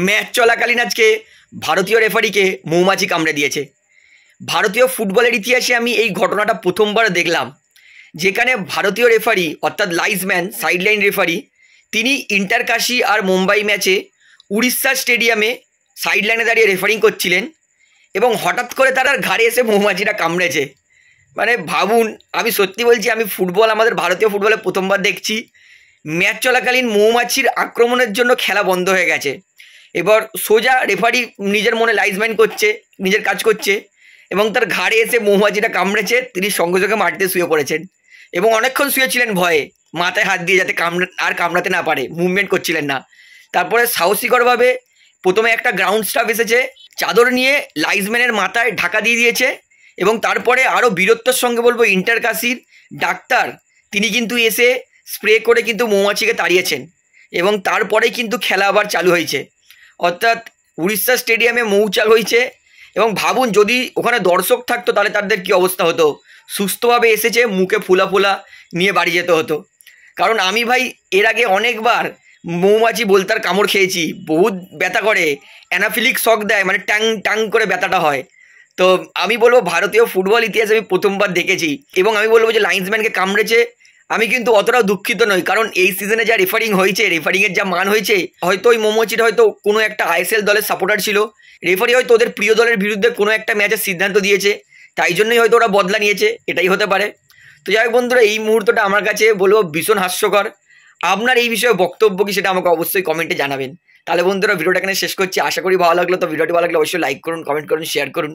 Match চলাকালীন আজকে ভারতীয় রেফারিকে মৌমাছি কামড়ে দিয়েছে। ভারতীয় ফুটবলের ইতিহাসে আমি এই ঘটনাটা প্রথমবার দেখলাম, যেখানে ভারতীয় রেফারি অর্থাৎ লাইন্সম্যান সাইডলাইন রেফারি তিনি ইন্টারকাশি আর মুম্বাই ম্যাচে উড়িষ্যা স্টেডিয়ামে সাইডলাইনে দাঁড়িয়ে রেফারিং করছিলেন এবং হঠাৎ করে তার ঘাড়ে এসে মৌমাছিটা কামড়েছে। মানে ভাবুন, আমি সত্যি বলছি, আমি ফুটবল আমাদের ভারতীয় ফুটবলে প্রথমবার দেখছি ম্যাচ চলাকালীন মৌমাছির আক্রমণের জন্য খেলা বন্ধ হয়ে গেছে। এবার সোজা রেফারি নিজের মনে লাইন্সম্যান করছে, নিজের কাজ করছে এবং তার ঘাড়ে এসে মৌমাছিটা কামড়েছে। তিনি সঙ্গে সঙ্গে মাটিতে শুয়ে পড়েছেন এবং অনেকক্ষণ শুয়েছিলেন ভয়ে, মাথায় হাত দিয়ে যাতে কামড়াতে না পারে, মুভমেন্ট করছিলেন না। তারপরে সাহসিকরভাবে প্রথমে একটা গ্রাউন্ড স্টাফ এসেছে, চাদর নিয়ে লাইন্সম্যানের মাথায় ঢাকা দিয়ে দিয়েছে এবং তারপরে আরও বীরত্বের সঙ্গে বলবো ইন্টারকাশির ডাক্তার তিনি কিন্তু এসে স্প্রে করে কিন্তু মৌমাছিকে তাড়িয়েছেন এবং তারপরেই কিন্তু খেলা আবার চালু হয়েছে। অর্থাৎ উড়িষ্যা স্টেডিয়ামে মৌ চালু হয়েছে এবং ভাবুন যদি ওখানে দর্শক থাকতো তাহলে তাদের কী অবস্থা হতো। সুস্থভাবে এসেছে, মুখে ফোলা ফোলা নিয়ে বাড়ি যেতে হতো। কারণ আমি ভাই এর আগে অনেকবার মৌমাছি বলতার কামড় খেয়েছি, বহুত ব্যথা করে, অ্যানাফিলিক শক দেয়, মানে ট্যাং ট্যাং করে ব্যথাটা হয়। তো আমি বলবো ভারতীয় ফুটবল ইতিহাসে আমি প্রথমবার দেখেছি এবং আমি বলবো যে লাইন্সম্যানকে কামড়েছে। আমি কিন্তু অতটাও দুঃখিত নই, কারণ এই সিজনে যা রেফারিং হয়েছে, রেফারিংয়ের যা মান হয়েছে, হয়তো ওই মৌমাছিটা হয়তো কোনো একটা আইএসএল দলের সাপোর্টার ছিল, রেফারি হয়তো ওদের প্রিয় দলের বিরুদ্ধে কোনো একটা ম্যাচের সিদ্ধান্ত দিয়েছে, তাই জন্যই হয়তো ওরা বদলা নিয়েছে, এটাই হতে পারে। তো যাই হোক বন্ধুরা, এই মুহূর্তটা আমার কাছে বলবো ভীষণ হাস্যকর। আপনার এই বিষয়ে বক্তব্য কি সেটা আমাকে অবশ্যই কমেন্টে জানাবেন। তাহলে বন্ধুরা ভিডিওটা এখানে শেষ করছি, আশা করি ভালো লাগলো। তো ভিডিওটি ভালো লাগলে অবশ্যই লাইক করুন, কমেন্ট করুন, শেয়ার করুন।